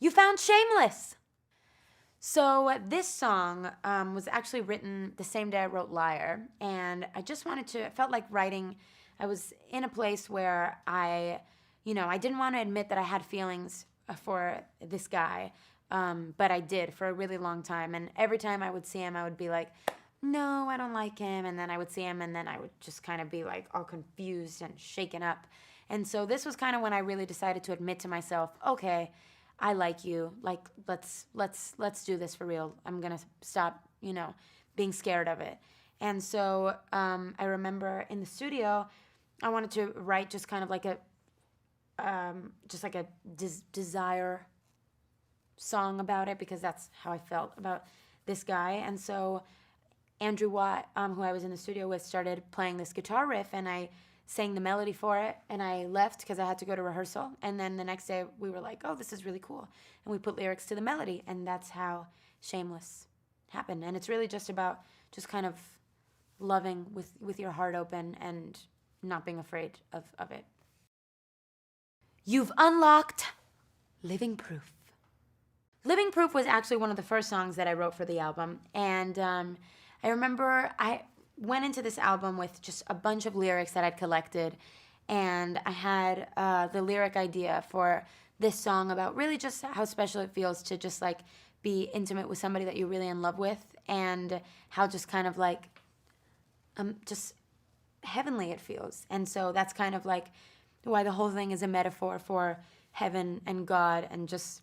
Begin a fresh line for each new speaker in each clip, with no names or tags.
You found Shameless! So this song was actually written the same day I wrote Liar, and I just wanted to, it felt like writing, I was in a place where I didn't want to admit that I had feelings for this guy, but I did for a really long time, and every time I would see him, I would be like, no, I don't like him, and then I would see him, and then I would just kind of be like all confused and shaken up, and so this was kind of when I really decided to admit to myself, okay, I like you. Like let's do this for real. I'm gonna stop, being scared of it. And so I remember in the studio, I wanted to write just kind of like a desire song about it because that's how I felt about this guy. And so Andrew Watt, who I was in the studio with, started playing this guitar riff, and I sang the melody for it, and I left because I had to go to rehearsal. And then the next day we were like, oh, this is really cool. And we put lyrics to the melody, and that's how Shameless happened. And it's really just about just kind of loving with your heart open and not being afraid of it. You've unlocked Living Proof. Living Proof was actually one of the first songs that I wrote for the album. And I remember I went into this album with just a bunch of lyrics that I'd collected, and I had the lyric idea for this song about really just how special it feels to just like be intimate with somebody that you're really in love with, and how just kind of like just heavenly it feels. And so that's kind of like why the whole thing is a metaphor for heaven and God, and just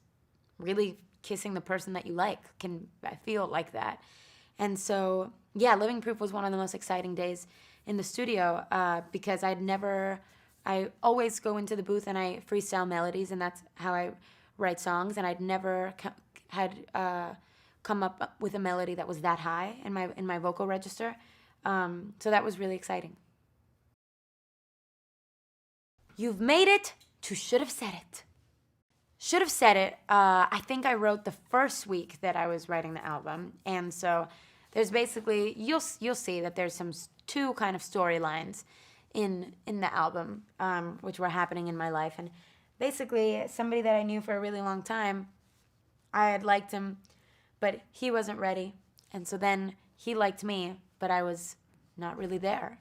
really kissing the person that you like can feel like that. And so, yeah, Living Proof was one of the most exciting days in the studio because I always go into the booth and I freestyle melodies, and that's how I write songs, and I'd never had come up with a melody that was that high in my vocal register. So that was really exciting. You've made it to Should Have Said It. Should Have Said It, I think I wrote the first week that I was writing the album, and so there's basically, you'll see that there's two kind of storylines in the album, which were happening in my life. And basically, somebody that I knew for a really long time, I had liked him, but he wasn't ready. And so then he liked me, but I was not really there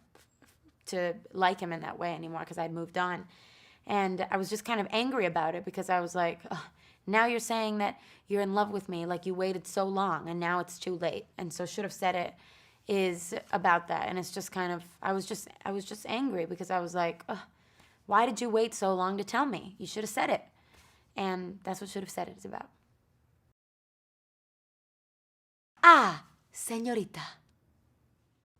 to like him in that way anymore because I'd moved on. And I was just kind of angry about it because I was like, oh, now you're saying that you're in love with me, like you waited so long and now it's too late. And so Should Have Said It is about that. And it's just kind of, I was just angry because I was like, why did you wait so long to tell me? You should have said it. And that's what Should Have Said It is about. Ah, señorita.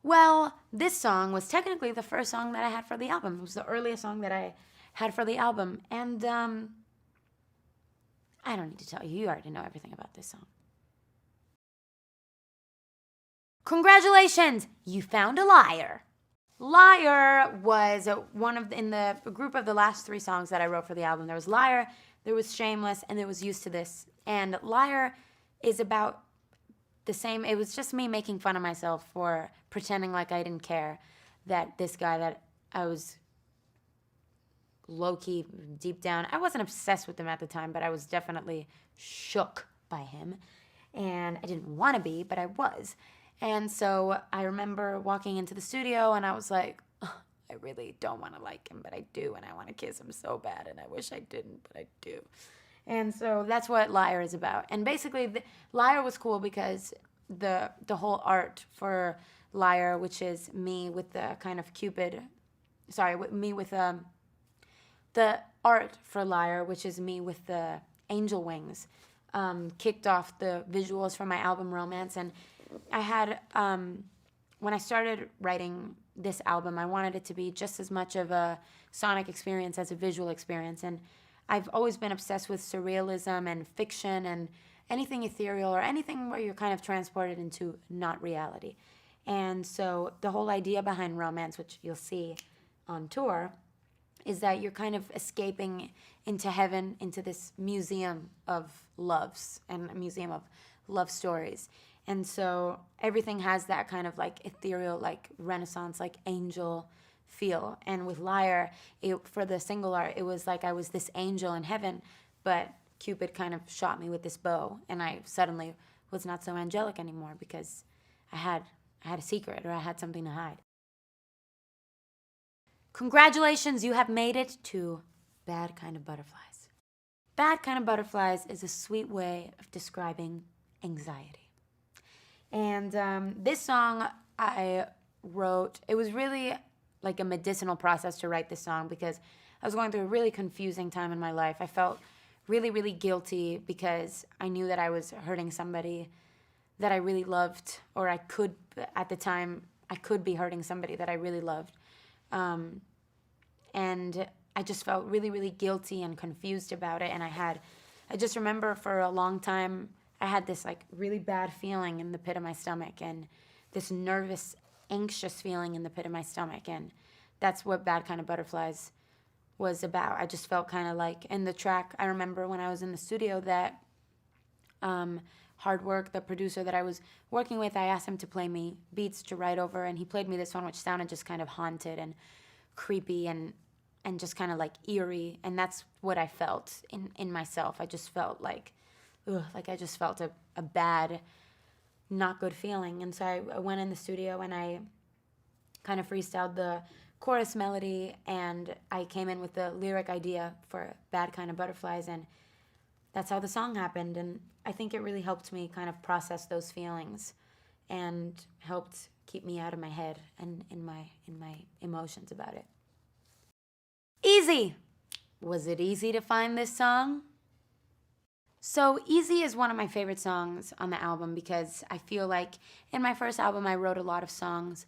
Well, this song was technically the first song that I had for the album. It was the earliest song that I had for the album. And I don't need to tell you. You already know everything about this song. Congratulations! You found a liar. Liar was in the group of the last three songs that I wrote for the album. There was Liar, there was Shameless, and there was Used to This. And Liar is about the same. It was just me making fun of myself for pretending like I didn't care that this guy that I was low-key, deep down, I wasn't obsessed with him at the time, but I was definitely shook by him. And I didn't want to be, but I was. And so I remember walking into the studio and I was like, oh, I really don't want to like him, but I do, and I want to kiss him so bad, and I wish I didn't, but I do. And so that's what Liar is about. And basically, Liar was cool because the whole art for Liar, which is me with the kind of the art for Liar, which is me with the angel wings, kicked off the visuals for my album Romance. And I had, when I started writing this album, I wanted it to be just as much of a sonic experience as a visual experience. And I've always been obsessed with surrealism and fiction and anything ethereal or anything where you're kind of transported into not reality. And so the whole idea behind Romance, which you'll see on tour, is that you're kind of escaping into heaven, into this museum of loves and a museum of love stories. And so everything has that kind of like ethereal, like Renaissance, like angel feel. And with Liar, for the single art, it was like I was this angel in heaven, but Cupid kind of shot me with this bow, and I suddenly was not so angelic anymore because I had a secret, or I had something to hide. Congratulations, you have made it to Bad Kind of Butterflies. Bad Kind of Butterflies is a sweet way of describing anxiety. And this song I wrote, it was really like a medicinal process to write this song because I was going through a really confusing time in my life. I felt really, really guilty because I knew that I was hurting somebody that I really loved, or I could, at the time, I could be hurting somebody that I really loved. And I just felt really, really guilty and confused about it. And I just remember for a long time, I had this like really bad feeling in the pit of my stomach and this nervous, anxious feeling in the pit of my stomach. And that's what Bad Kind of Butterflies was about. I just felt kind of like in the track, I remember when I was in the studio that Hard Work, the producer that I was working with, I asked him to play me beats to write over, and he played me this one which sounded just kind of haunted and creepy and just kind of like eerie, and that's what I felt in myself. I just felt like I just felt a bad, not good feeling. And so I went in the studio and I kind of freestyled the chorus melody, and I came in with the lyric idea for Bad Kind of Butterflies, and that's how the song happened. And I think it really helped me kind of process those feelings and helped keep me out of my head and in my emotions about it. Easy! Was it easy to find this song? So Easy is one of my favorite songs on the album because I feel like in my first album I wrote a lot of songs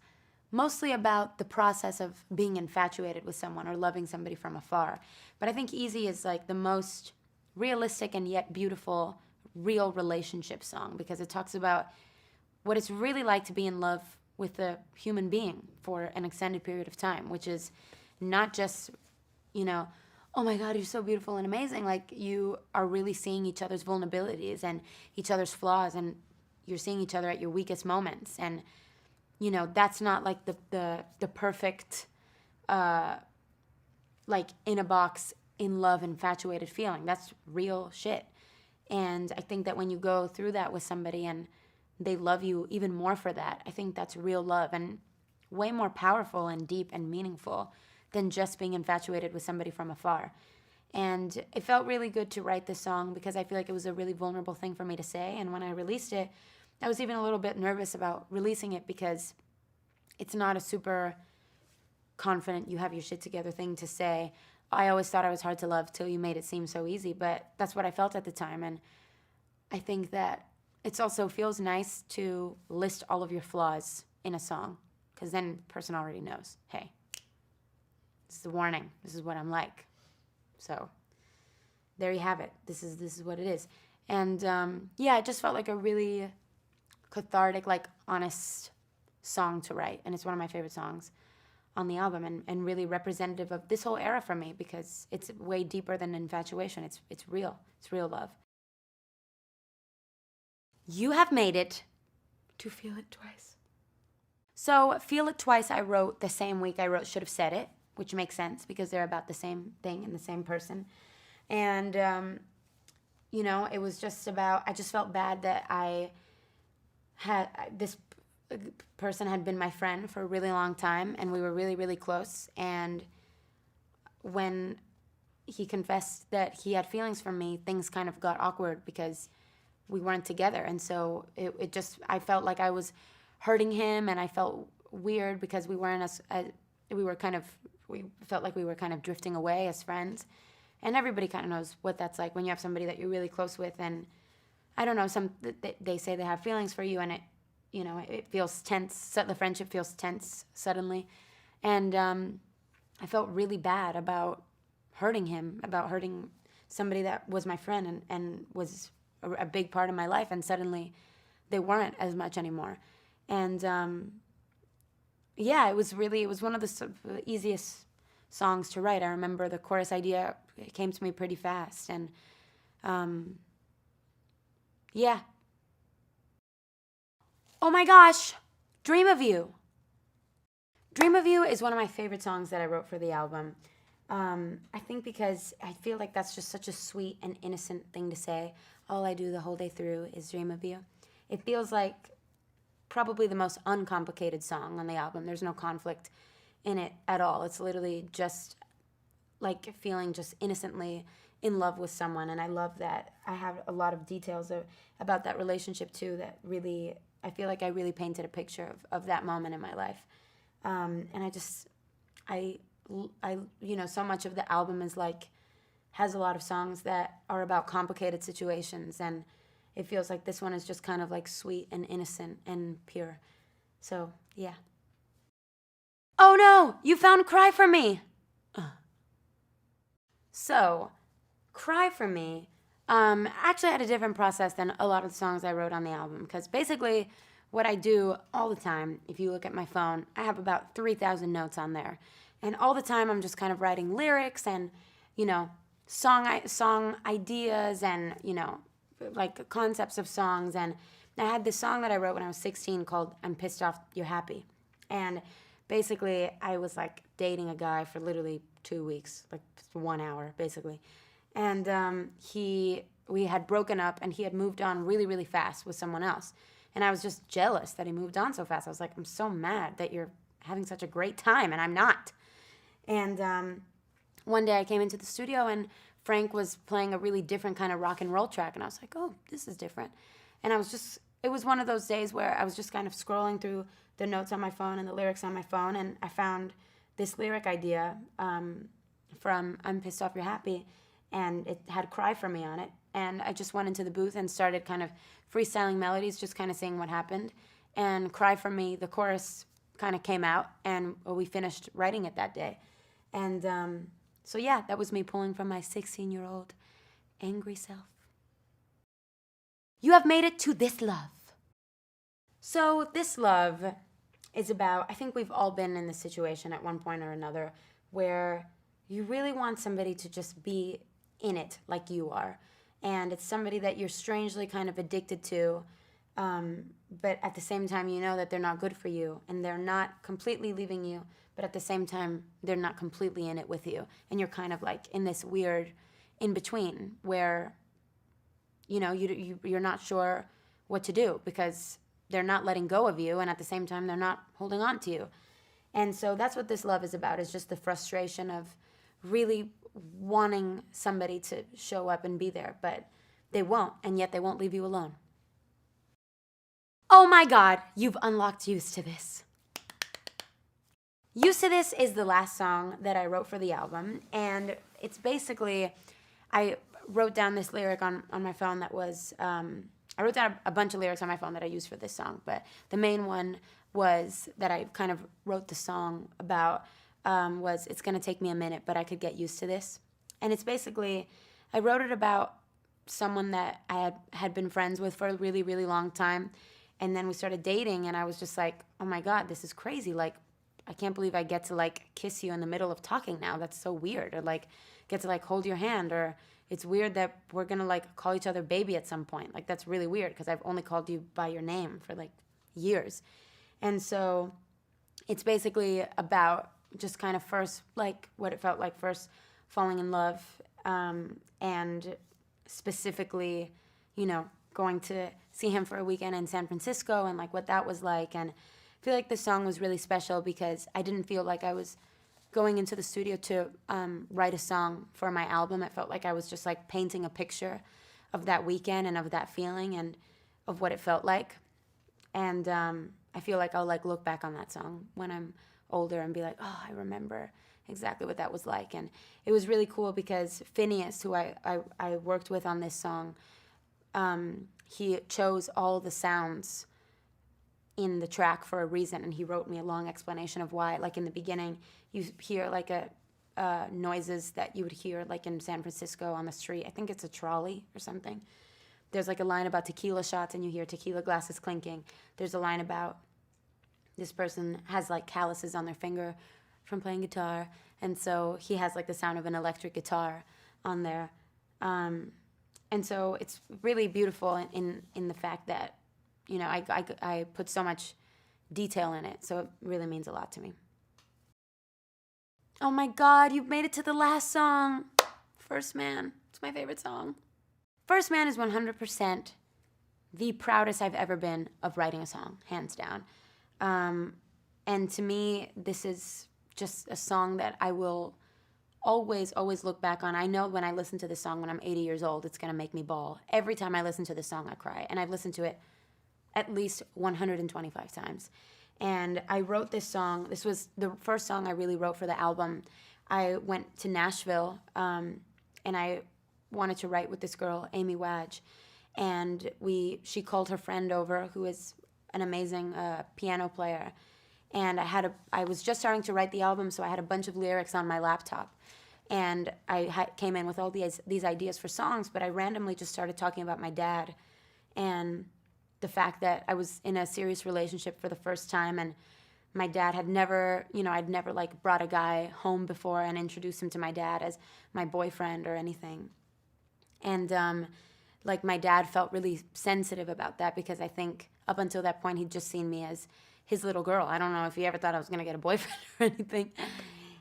mostly about the process of being infatuated with someone or loving somebody from afar. But I think Easy is like the most realistic and yet beautiful real relationship song because it talks about what it's really like to be in love with a human being for an extended period of time, which is not just, you know, oh my God, you're so beautiful and amazing. Like, you are really seeing each other's vulnerabilities and each other's flaws, and you're seeing each other at your weakest moments. And, you know, that's not like the perfect, like in a box, in love, infatuated feeling. That's real shit. And I think that when you go through that with somebody and they love you even more for that, I think that's real love and way more powerful and deep and meaningful than just being infatuated with somebody from afar. And it felt really good to write this song because I feel like it was a really vulnerable thing for me to say. And when I released it, I was even a little bit nervous about releasing it because it's not a super confident, you have your shit together thing to say. I always thought I was hard to love till you made it seem so easy, but that's what I felt at the time. And I think that it also feels nice to list all of your flaws in a song because then the person already knows, hey, this is a warning. This is what I'm like. So there you have it. This is what it is. And yeah, it just felt like a really cathartic, like honest song to write. And it's one of my favorite songs on the album and really representative of this whole era for me because it's way deeper than infatuation. It's real. It's real love. You have made it to Feel It Twice. So Feel It Twice I wrote the same week I wrote Should Have Said It, which makes sense because they're about the same thing and the same person. And, you know, it was just about, I just felt bad that this person had been my friend for a really long time and we were really, really close. And when he confessed that he had feelings for me, things kind of got awkward because we weren't together. And so it just, I felt like I was hurting him and I felt weird because we felt like we were kind of drifting away as friends. And everybody kind of knows what that's like when you have somebody that you're really close with and I don't know, they say they have feelings for you and it feels tense, the friendship feels tense suddenly. And I felt really bad about hurting him, about hurting somebody that was my friend and was a big part of my life, and suddenly they weren't as much anymore. And yeah, it was one of the easiest songs to write. I remember the chorus idea, it came to me pretty fast. And yeah. Oh my gosh, Dream of You. Dream of You is one of my favorite songs that I wrote for the album. I think because I feel like that's just such a sweet and innocent thing to say. All I do the whole day through is dream of you. It feels like probably the most uncomplicated song on the album. There's no conflict in it at all. It's literally just like feeling just innocently in love with someone. And I love that I have a lot of details about that relationship too that really, I feel like I really painted a picture of that moment in my life. And I, so much of the album is like, has a lot of songs that are about complicated situations, and it feels like this one is just kind of like sweet and innocent and pure. So, yeah. Oh no, you found Cry For Me. So, Cry For Me, actually had a different process than a lot of the songs I wrote on the album, because basically what I do all the time, if you look at my phone, I have about 3,000 notes on there. And all the time I'm just kind of writing lyrics and, song ideas and, like concepts of songs. And I had this song that I wrote when I was 16 called I'm Pissed Off You're Happy. And basically I was like dating a guy for literally 2 weeks, like 1 hour basically. And we had broken up and he had moved on really, really fast with someone else. And I was just jealous that he moved on so fast. I was like, I'm so mad that you're having such a great time and I'm not. And one day I came into the studio and Frank was playing a really different kind of rock and roll track. And I was like, oh, this is different. And it was one of those days where I was just kind of scrolling through the notes on my phone and the lyrics on my phone. And I found this lyric idea from I'm Pissed Off You're Happy. And it had Cry For Me on it. And I just went into the booth and started kind of freestyling melodies, just kind of seeing what happened. And Cry For Me, the chorus kind of came out, and we finished writing it that day. And so yeah, that was me pulling from my 16-year-old angry self. You have made it to This Love. So This Love is about, I think we've all been in this situation at one point or another where you really want somebody to just be in it like you are. And it's somebody that you're strangely kind of addicted to, but at the same time you know that they're not good for you and they're not completely leaving you, but at the same time they're not completely in it with you. And you're kind of like in this weird in-between where, you're not sure what to do because they're not letting go of you and at the same time they're not holding on to you. And so that's what This Love is about, is just the frustration of really wanting somebody to show up and be there, but they won't, and yet they won't leave you alone. Oh my God, you've unlocked Used to This. Used to This is the last song that I wrote for the album, and it's basically, I wrote down this lyric on my phone that was, I wrote down a bunch of lyrics on my phone that I used for this song, but the main one was that I kind of wrote the song about was it's gonna take me a minute, but I could get used to this. And it's basically, I wrote it about someone that I had been friends with for a really, really long time. And then we started dating and I was just like, oh my God, this is crazy. Like, I can't believe I get to like kiss you in the middle of talking now. That's so weird. Or like get to like hold your hand, or it's weird that we're gonna like call each other baby at some point. Like that's really weird because I've only called you by your name for like years. And so it's basically about just kind of first, like what it felt like first falling in love, and specifically, going to see him for a weekend in San Francisco and like what that was like. And I feel like this song was really special because I didn't feel like I was going into the studio to write a song for my album. It felt like I was just like painting a picture of that weekend and of that feeling and of what it felt like. And I feel like I'll like look back on that song when I'm older and be like, oh, I remember exactly what that was like. And it was really cool because Phineas, who I worked with on this song, he chose all the sounds in the track for a reason, and he wrote me a long explanation of why. Like in the beginning, you hear like noises that you would hear like in San Francisco on the street. I think it's a trolley or something. There's like a line about tequila shots and you hear tequila glasses clinking. There's a line about this person has like calluses on their finger from playing guitar, and so he has like the sound of an electric guitar on there. And so it's really beautiful in the fact that, I put so much detail in it, so it really means a lot to me. Oh my God, you've made it to the last song. First Man. It's my favorite song. First Man is 100% the proudest I've ever been of writing a song, hands down. And to me, this is just a song that I will always, always look back on. I know when I listen to this song when I'm 80 years old, it's going to make me bawl. Every time I listen to this song, I cry. And I've listened to it at least 125 times. And I wrote this song. This was the first song I really wrote for the album. I went to Nashville, and I wanted to write with this girl, Amy Wadge. And she called her friend over, who is an amazing piano player. And I was just starting to write the album, so I had a bunch of lyrics on my laptop. And I came in with all these ideas for songs, but I randomly just started talking about my dad and the fact that I was in a serious relationship for the first time, and my dad had never, I'd never like brought a guy home before and introduced him to my dad as my boyfriend or anything. And like my dad felt really sensitive about that because I think up until that point he'd just seen me as his little girl. I don't know if he ever thought I was going to get a boyfriend or anything.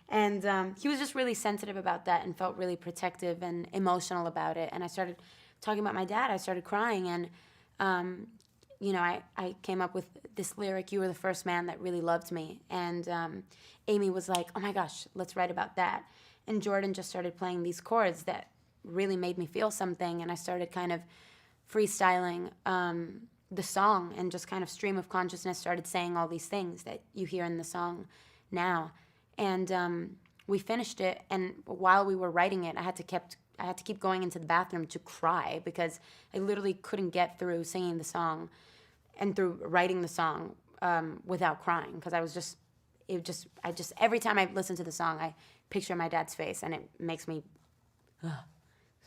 And he was just really sensitive about that and felt really protective and emotional about it. And I started talking about my dad. I started crying, and I came up with this lyric, "You were the first man that really loved me." And Amy was like, "Oh my gosh, let's write about that." And Jordan just started playing these chords that really made me feel something. And I started kind of freestyling the song, and just kind of stream of consciousness started saying all these things that you hear in the song now. And we finished it, and while we were writing it, I had to keep going into the bathroom to cry because I literally couldn't get through singing the song and through writing the song without crying, because every time I listen to the song, I picture my dad's face, and it makes me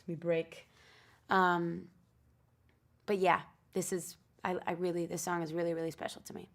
break. But yeah, this song is really, really special to me.